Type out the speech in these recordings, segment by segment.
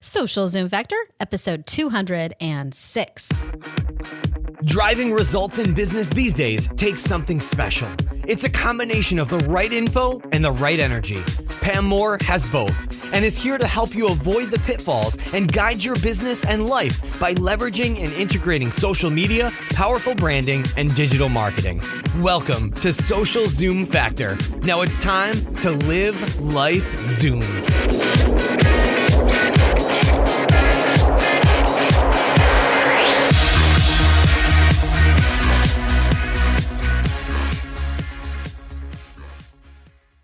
Social Zoom Factor, episode 206. Driving results in business these days takes something special. It's a combination of the right info and the right energy. Pam Moore has both and is here to help you avoid the pitfalls and guide your business and life by leveraging and integrating social media, powerful branding, and digital marketing. Welcome to Social Zoom Factor. Now it's time to live life zoomed.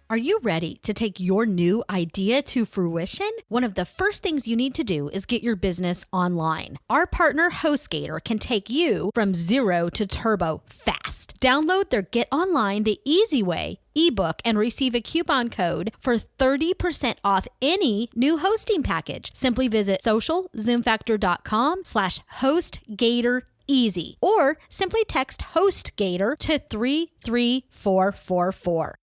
Are you ready to take your new idea to fruition? One of the first things you need to do is get your business online. Our partner HostGator can take you from zero to turbo fast. Download their Get Online the Easy Way ebook and receive a coupon code for 30% off any new hosting package. Simply visit socialzoomfactor.com/HostGatorEasy or simply text HostGator to 33444.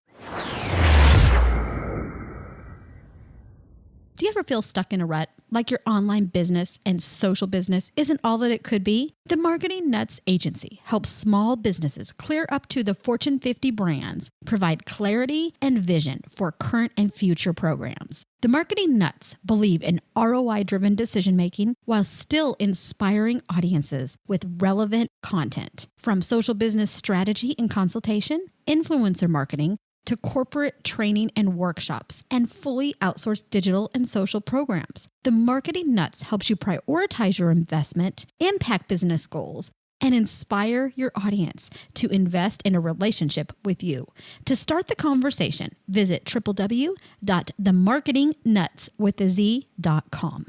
Do you ever feel stuck in a rut, like your online business and social business isn't all that it could be? The Marketing Nuts Agency helps small businesses clear up to the Fortune 50 brands, provide clarity and vision for current and future programs. The Marketing Nuts believe in ROI-driven decision-making while still inspiring audiences with relevant content. From social business strategy and consultation, influencer marketing, to corporate training and workshops, and fully outsourced digital and social programs. The Marketing Nuts helps you prioritize your investment, impact business goals, and inspire your audience to invest in a relationship with you. To start the conversation, visit www.themarketingnuts.com.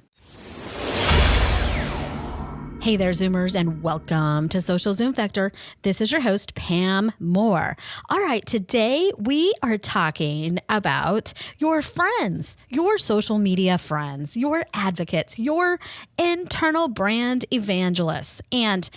Hey there, Zoomers, and welcome to Social Zoom Factor. This is your host, Pam Moore. All right, today we are talking about your friends, your social media friends, your advocates, your internal brand evangelists. And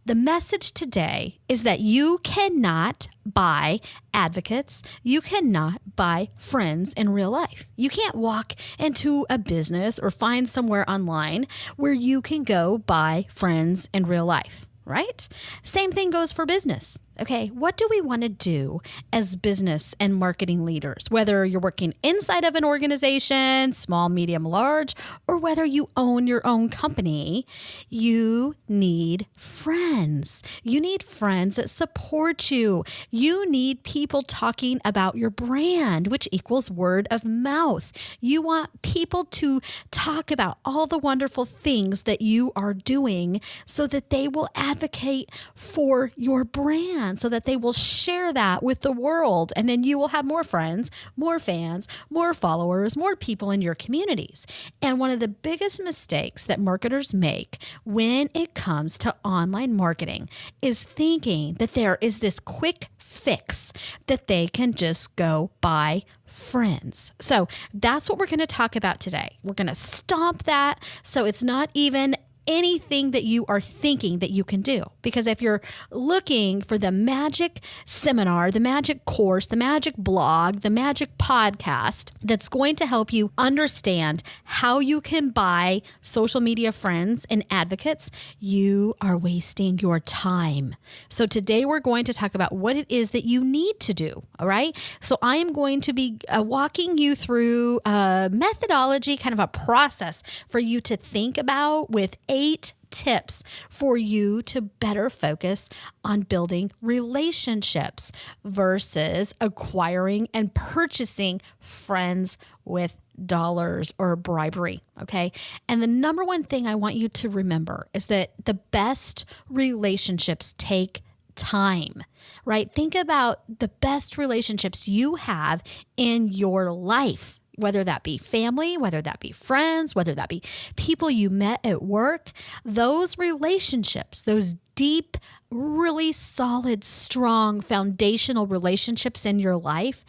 the message today is that you cannot buy advocates. You cannot buy friends in real life. You can't walk into a business or find somewhere online where you can go buy friends in real life, right? Same thing goes for business. Okay, what do we want to do as business and marketing leaders? Whether you're working inside of an organization, small, medium, large, or whether you own your own company, you need friends. You need friends that support you. You need people talking about your brand, which equals word of mouth. You want people to talk about all the wonderful things that you are doing so that they will advocate for your brand, so that they will share that with the world. And then you will have more friends, more fans, more followers, more people in your communities. And one of the biggest mistakes that marketers make when it comes to online marketing is thinking that there is this quick fix that they can just go buy friends. So that's what we're going to talk about today. We're going to stomp that so it's not even anything that you are thinking that you can do. Because if you're looking for the magic seminar, the magic course, the magic blog, the magic podcast that's going to help you understand how you can buy social media friends and advocates, you are wasting your time. So today we're going to talk about what it is that you need to do. All right. So I am going to be walking you through a methodology, kind of a process for you to think about with 8 tips for you to better focus on building relationships versus acquiring and purchasing friends with dollars or bribery. Okay. And the number one thing I want you to remember is that the best relationships take time, right? Think about the best relationships you have in your life, whether that be family, whether that be friends, whether that be people you met at work. Those relationships, those deep, really solid, strong, foundational relationships in your life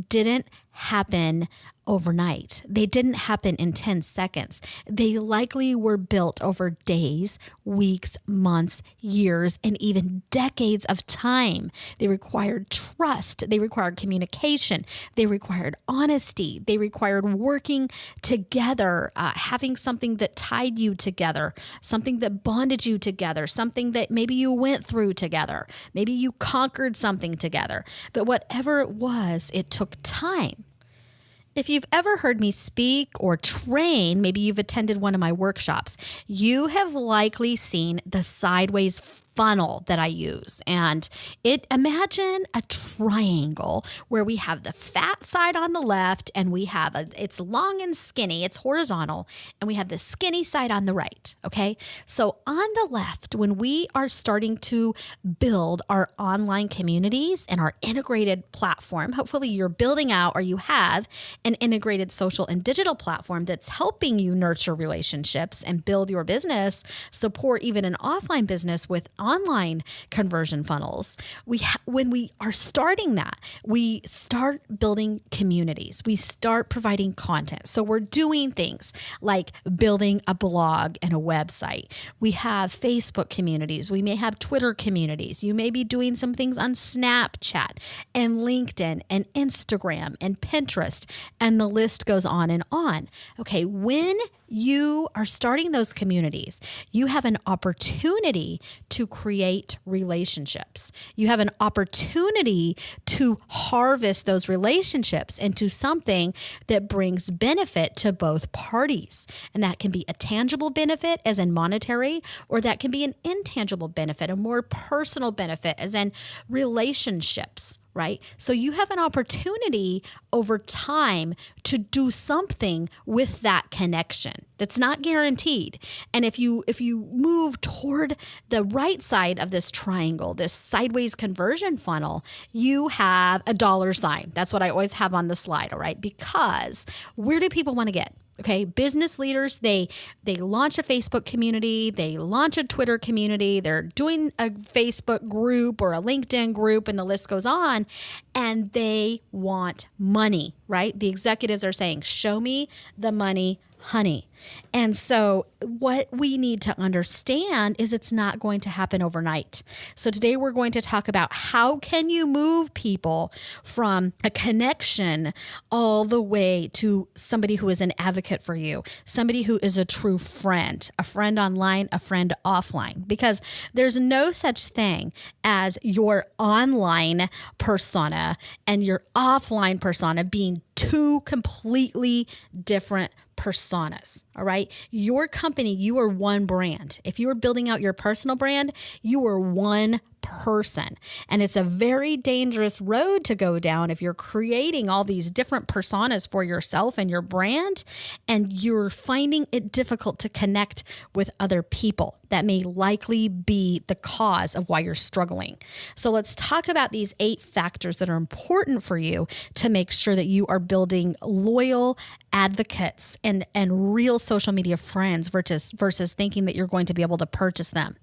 didn't happen overnight. They didn't happen in 10 seconds. They likely were built over days, weeks, months, years, and even decades of time. They required trust. They required communication. They required honesty. They required working together, having something that tied you together, something that bonded you together, something that maybe you went through together. Maybe you conquered something together. But whatever it was, it took time. If you've ever heard me speak or train, maybe you've attended one of my workshops, you have likely seen the sideways funnel that I use. And imagine a triangle where we have the fat side on the left and we have it's long and skinny, it's horizontal, and we have the skinny side on the right. Okay. So on the left, when we are starting to build our online communities and our integrated platform, hopefully you're building out or you have an integrated social and digital platform that's helping you nurture relationships and build your business, support even an offline business with online conversion funnels. When we are starting that, we start building communities. We start providing content. So we're doing things like building a blog and a website. We have Facebook communities. We may have Twitter communities. You may be doing some things on Snapchat and LinkedIn and Instagram and Pinterest, and the list goes on and on. Okay, when you are starting those communities, you have an opportunity to create relationships. You have an opportunity to harvest those relationships into something that brings benefit to both parties. And that can be a tangible benefit, as in monetary, or that can be an intangible benefit, a more personal benefit, as in relationships. Right? So you have an opportunity over time to do something with that connection. That's not guaranteed. And if you move toward the right side of this triangle, this sideways conversion funnel, you have a dollar sign. That's what I always have on the slide, all right? Because where do people want to get? Okay, business leaders, they launch a Facebook community, they launch a Twitter community, they're doing a Facebook group or a LinkedIn group, and the list goes on, and they want money, right? The executives are saying, show me the money, honey. And so what we need to understand is it's not going to happen overnight. So today we're going to talk about how can you move people from a connection all the way to somebody who is an advocate for you, somebody who is a true friend, a friend online, a friend offline, because there's no such thing as your online persona and your offline persona being two completely different personas. All right. Your company, you are one brand. If you are building out your personal brand, you are one person. And it's a very dangerous road to go down if you're creating all these different personas for yourself and your brand, and you're finding it difficult to connect with other people. That may likely be the cause of why you're struggling. So let's talk about these 8 factors that are important for you to make sure that you are building loyal advocates and real social media friends versus thinking that you're going to be able to purchase them.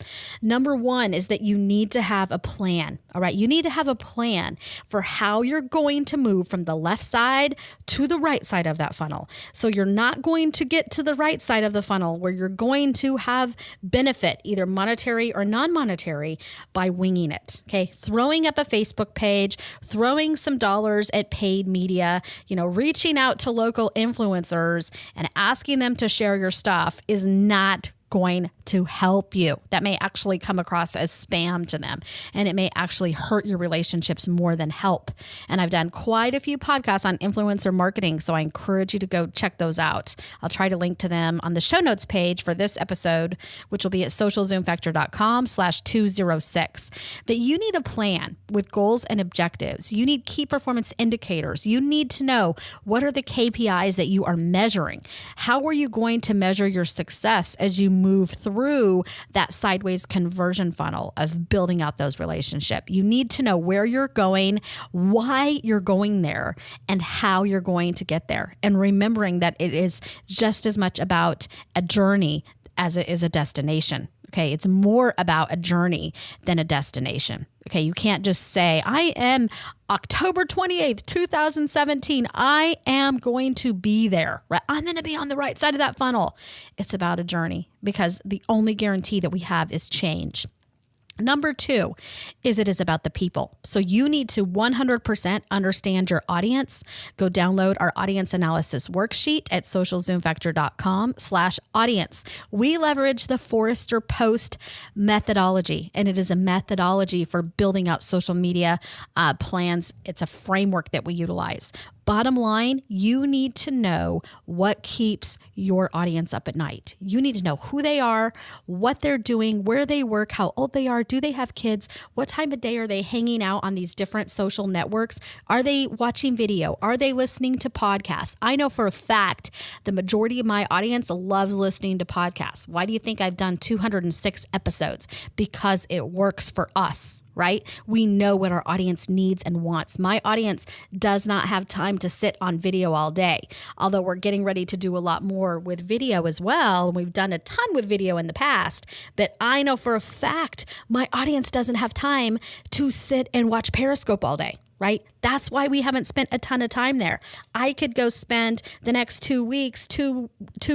Number 1 is that you need to have a plan. All right. You need to have a plan for how you're going to move from the left side to the right side of that funnel. So you're not going to get to the right side of the funnel where you're going to have benefit, either monetary or non-monetary, by winging it. Okay. Throwing up a Facebook page, throwing some dollars at paid media, reaching out to local influencers and asking them to share your stuff is not going to help you. That may actually come across as spam to them, and it may actually hurt your relationships more than help. And I've done quite a few podcasts on influencer marketing, so I encourage you to go check those out. I'll try to link to them on the show notes page for this episode, which will be at socialzoomfactor.com/206. But you need a plan with goals and objectives. You need key performance indicators. You need to know what are the KPIs that you are measuring. How are you going to measure your success as you move through that sideways conversion funnel of building out those relationships? You need to know where you're going, why you're going there, and how you're going to get there. And remembering that it is just as much about a journey as it is a destination. Okay, it's more about a journey than a destination. Okay, you can't just say, I am October 28th, 2017. I am going to be there, right? I'm going to be on the right side of that funnel. It's about a journey because the only guarantee that we have is change. Number 2 is it is about the people. So you need to 100% understand your audience. Go download our audience analysis worksheet at socialzoomfactor.com/audience. We leverage the Forrester Post methodology, and it is a methodology for building out social media plans. It's a framework that we utilize. Bottom line, you need to know what keeps your audience up at night. You need to know who they are, what they're doing, where they work, how old they are, do they have kids, what time of day are they hanging out on these different social networks? Are they watching video? Are they listening to podcasts? I know for a fact the majority of my audience loves listening to podcasts. Why do you think I've done 206 episodes? Because it works for us. Right? We know what our audience needs and wants. My audience does not have time to sit on video all day, although we're getting ready to do a lot more with video as well. And we've done a ton with video in the past, but I know for a fact my audience doesn't have time to sit and watch Periscope all day. Right? That's why we haven't spent a ton of time there. I could go spend the next 2 weeks, two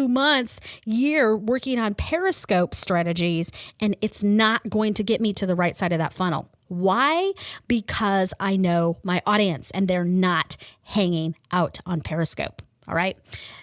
months, year working on Periscope strategies, and it's not going to get me to the right side of that funnel. Why? Because I know my audience and they're not hanging out on Periscope. All right.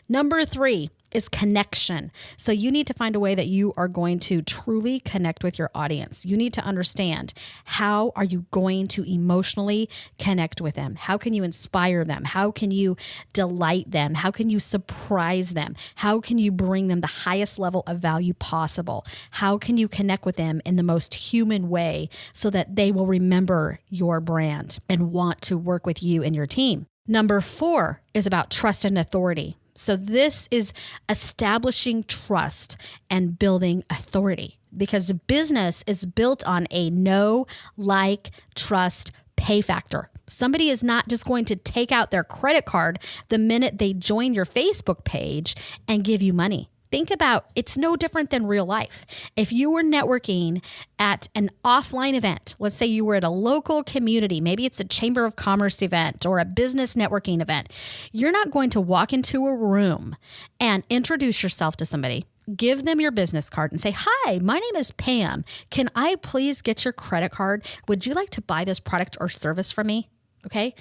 Number 3 is connection. So you need to find a way that you are going to truly connect with your audience. You need to understand, how are you going to emotionally connect with them? How can you inspire them? How can you delight them? How can you surprise them? How can you bring them the highest level of value possible? How can you connect with them in the most human way so that they will remember your brand and want to work with you and your team? Number 4 is about trust and authority. So this is establishing trust and building authority, because business is built on a know, like, trust, pay factor. Somebody is not just going to take out their credit card the minute they join your Facebook page and give you money. Think about, it's no different than real life. If you were networking at an offline event, let's say you were at a local community, maybe it's a Chamber of Commerce event or a business networking event, you're not going to walk into a room and introduce yourself to somebody, give them your business card and say, "Hi, my name is Pam. Can I please get your credit card? Would you like to buy this product or service from me?" Okay?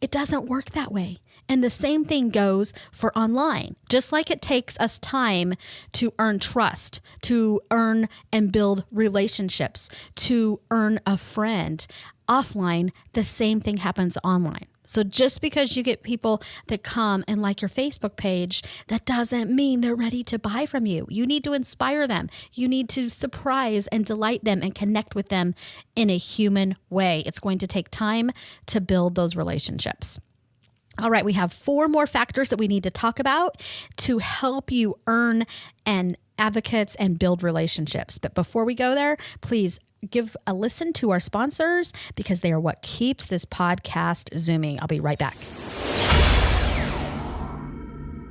It doesn't work that way. And the same thing goes for online. Just like it takes us time to earn trust, to earn and build relationships, to earn a friend offline, the same thing happens online. So just because you get people that come and like your Facebook page, that doesn't mean they're ready to buy from you. You need to inspire them. You need to surprise and delight them and connect with them in a human way. It's going to take time to build those relationships. All right, we have 4 more factors that we need to talk about to help you earn and advocates and build relationships. But before we go there, please give a listen to our sponsors, because they are what keeps this podcast zooming. I'll be right back.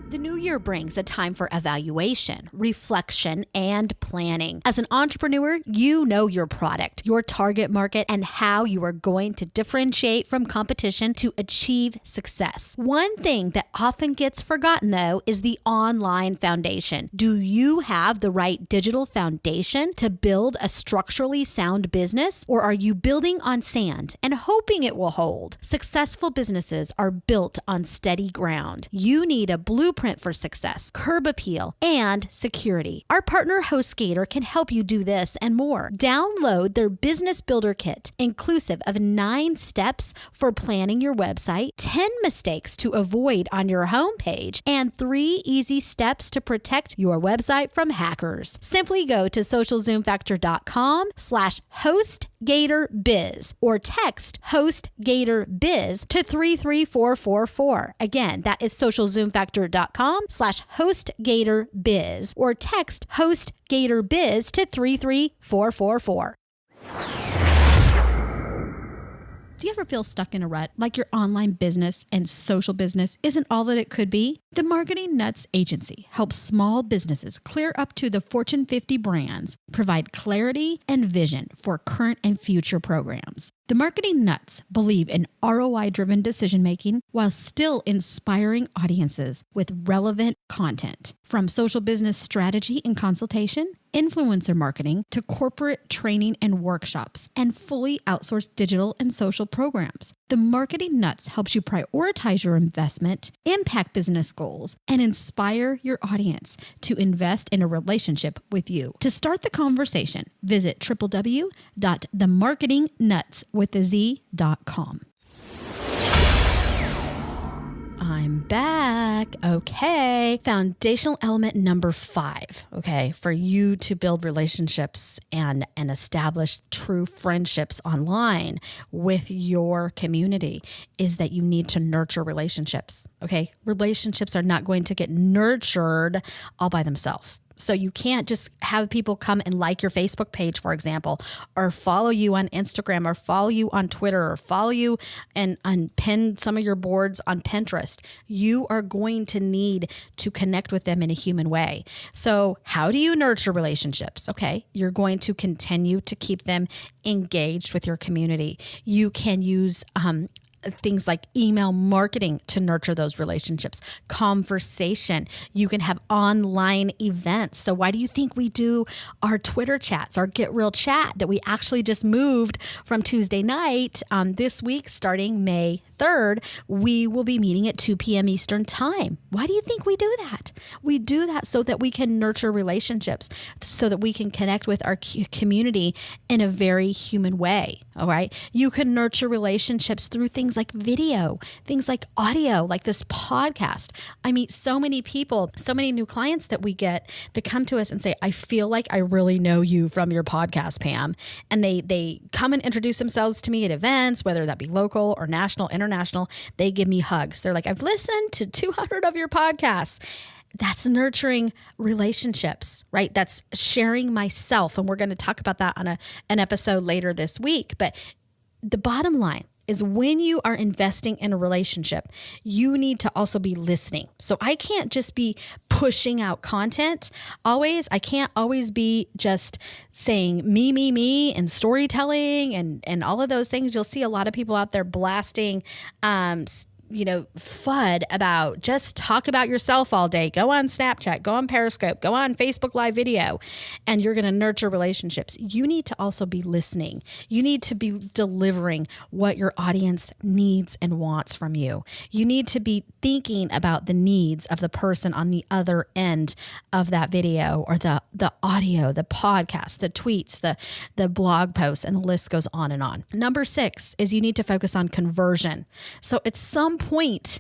The new year brings a time for evaluation, reflection, and planning. As an entrepreneur, you know your product, your target market, and how you are going to differentiate from competition to achieve success. One thing that often gets forgotten, though, is the online foundation. Do you have the right digital foundation to build a structurally sound business, or are you building on sand and hoping it will hold? Successful businesses are built on steady ground. You need a blueprint for success, curb appeal, and security. Our partner HostGator can help you do this and more. Download their Business Builder Kit, inclusive of 9 steps for planning your website, 10 mistakes to avoid on your homepage, and 3 easy steps to protect your website from hackers. Simply go to socialzoomfactor.com/HostGatorBiz or text HostGatorBiz to 33444. Again, that is socialzoomfactor.com/HostGatorBiz or text HostGatorBiz to 33444. Do you ever feel stuck in a rut, like your online business and social business isn't all that it could be? The Marketing Nuts Agency helps small businesses clear up to the Fortune 50 brands, provide clarity and vision for current and future programs. The Marketing Nuts believe in ROI-driven decision-making while still inspiring audiences with relevant content. From social business strategy and consultation, influencer marketing, to corporate training and workshops, and fully outsourced digital and social programs. The Marketing Nuts helps you prioritize your investment, impact business goals, and inspire your audience to invest in a relationship with you. To start the conversation, visit www.themarketingnutswithaz.com. I'm back. Okay. Foundational element number 5, okay, for you to build relationships and establish true friendships online with your community is that you need to nurture relationships, okay? Relationships are not going to get nurtured all by themselves. So you can't just have people come and like your Facebook page, for example, or follow you on Instagram, or follow you on Twitter, or follow you and pin some of your boards on Pinterest. You are going to need to connect with them in a human way. So how do you nurture relationships? Okay, you're going to continue to keep them engaged with your community. You can use things like email marketing to nurture those relationships, conversation. You can have online events. So why do you think we do our Twitter chats, our Get Real chat that we actually just moved from Tuesday night this week, starting May 3rd, we will be meeting at 2 p.m. Eastern time. Why do you think we do that? We do that so that we can nurture relationships, so that we can connect with our community in a very human way. All right. You can nurture relationships through things like video, things like audio, like this podcast. I meet so many people, so many new clients that we get that come to us and say, I feel like I really know you from your podcast, Pam. And they come and introduce themselves to me at events, whether that be local or national, international. They give me hugs. They're like, I've listened to 200 of your podcasts. That's nurturing relationships, right? That's sharing myself. And we're going to talk about that on an episode later this week. But the bottom line is, when you are investing in a relationship, you need to also be listening. So I can't just be pushing out content always. I can't always be just saying me, and storytelling and all of those things. You'll see a lot of people out there blasting, FUD about just talk about yourself all day. Go on Snapchat, go on Periscope, go on Facebook Live video, and you're going to nurture relationships. You need to also be listening. You need to be delivering what your audience needs and wants from you. You need to be thinking about the needs of the person on the other end of that video, or the audio, the podcast, the tweets, the blog posts, and the list goes on and on. Number 6 is you need to focus on conversion. So at some point,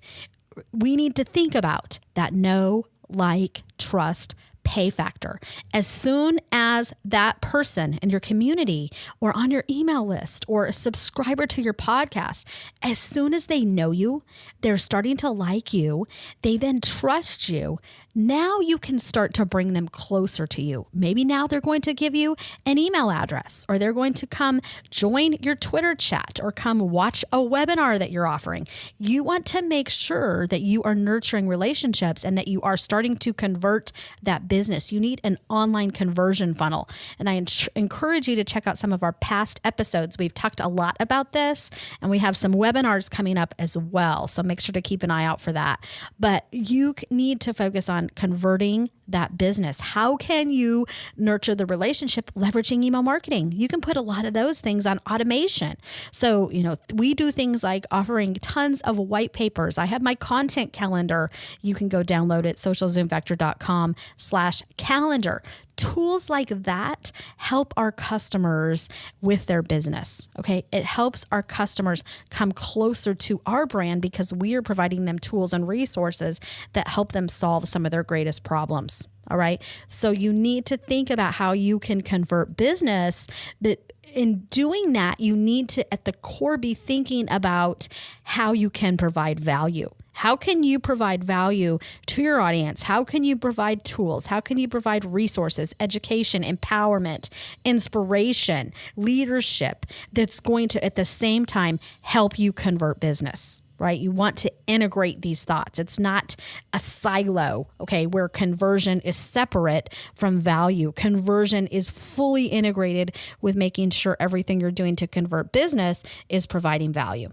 we need to think about that know, like, trust, pay factor. As soon as that person in your community or on your email list or a subscriber to your podcast, as soon as they know you, they're starting to like you, they then trust you. Now you can start to bring them closer to you. Maybe now they're going to give you an email address, or they're going to come join your Twitter chat, or come watch a webinar that you're offering. You want to make sure that you are nurturing relationships and that you are starting to convert that business. You need an online conversion funnel. And I encourage you to check out some of our past episodes. We've talked a lot about this, and we have some webinars coming up as well. So make sure to keep an eye out for that. But you need to focus on converting that business. How can you nurture the relationship? Leveraging email marketing. You can put a lot of those things on automation. So, we do things like offering tons of white papers. I have my content calendar. You can go download it, socialzoomfactor.com/calendar. Tools like that help our customers with their business. Okay. It helps our customers come closer to our brand because we are providing them tools and resources that help them solve some of their greatest problems. All right. So you need to think about how you can convert business, but in doing that, you need to, at the core, be thinking about how you can provide value. How can you provide value to your audience? How can you provide tools? How can you provide resources, education, empowerment, inspiration, leadership that's going to, at the same time, help you convert business? right? You want to integrate these thoughts. It's not a silo, okay, where conversion is separate from value. Conversion is fully integrated with making sure everything you're doing to convert business is providing value.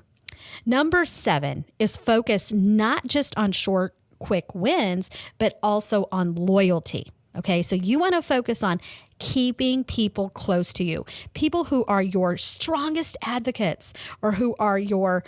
Number 7 is focus not just on short, quick wins, but also on loyalty. Okay, so you want to focus on keeping people close to you, people who are your strongest advocates or who are your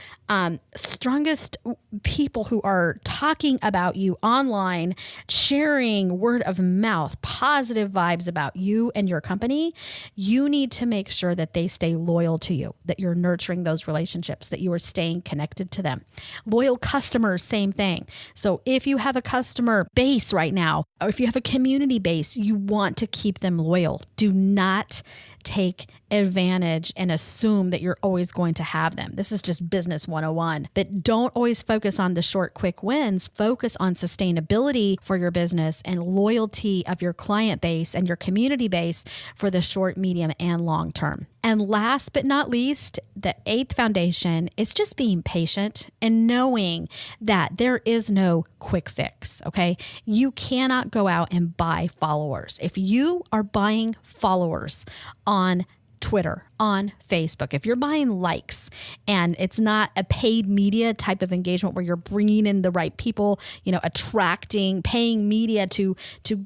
strongest people who are talking about you online, sharing word of mouth, positive vibes about you and your company. You need to make sure that they stay loyal to you, that you're nurturing those relationships, that you are staying connected to them. Loyal customers, same thing. So if you have a customer base right now, or if you have a community base, you want to keep them loyal. Do not take advantage and assume that you're always going to have them. This is just business 101. But don't always focus on the short, quick wins. Focus on sustainability for your business and loyalty of your client base and your community base for the short, medium, and long term. And last but not least, the 8th foundation is just being patient and knowing that there is no quick fix, okay? You cannot go out and buy followers. If you are buying followers on Twitter, on Facebook, if you're buying likes and it's not a paid media type of engagement where you're bringing in the right people, attracting, paying media to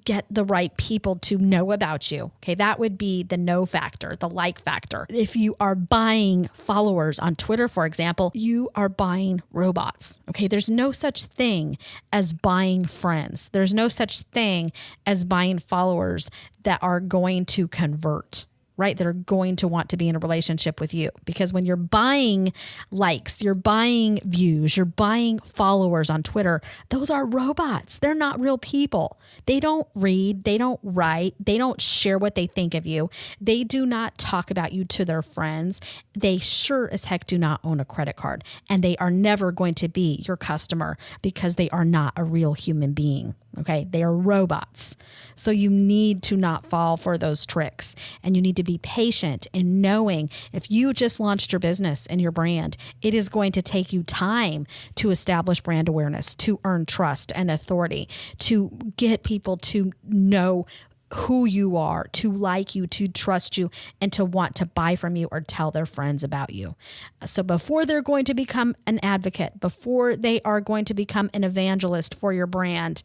get the right people to know about you. Okay, that would be the no factor, the like factor. If you are buying followers on Twitter, for example, you are buying robots. Okay, there's no such thing as buying friends. There's no such thing as buying followers that are going to convert, right? That are going to want to be in a relationship with you. Because when you're buying likes, you're buying views, you're buying followers on Twitter, those are robots. They're not real people. They don't read, they don't write, they don't share what they think of you. They do not talk about you to their friends. They sure as heck do not own a credit card. And they are never going to be your customer because they are not a real human being. Okay, they are robots. So you need to not fall for those tricks, and you need to be patient in knowing if you just launched your business and your brand, it is going to take you time to establish brand awareness, to earn trust and authority, to get people to know who you are, to like you, to trust you, and to want to buy from you or tell their friends about you. So before they're going to become an advocate, before they are going to become an evangelist for your brand,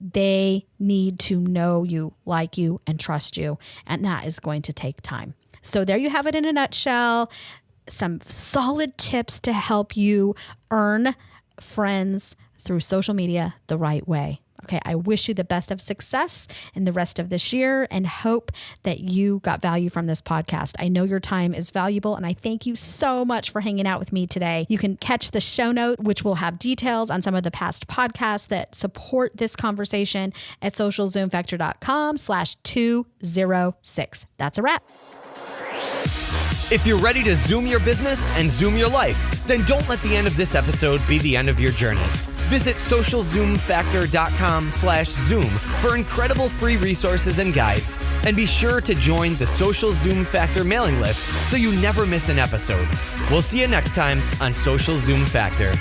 they need to know you, like you, and trust you. And that is going to take time. So there you have it in a nutshell. Some solid tips to help you earn friends through social media the right way. Okay, I wish you the best of success in the rest of this year and hope that you got value from this podcast. I know your time is valuable, and I thank you so much for hanging out with me today. You can catch the show note, which will have details on some of the past podcasts that support this conversation at socialzoomfactor.com/206. That's a wrap. If you're ready to Zoom your business and Zoom your life, then don't let the end of this episode be the end of your journey. Visit socialzoomfactor.com/Zoom for incredible free resources and guides. And be sure to join the Social Zoom Factor mailing list so you never miss an episode. We'll see you next time on Social Zoom Factor.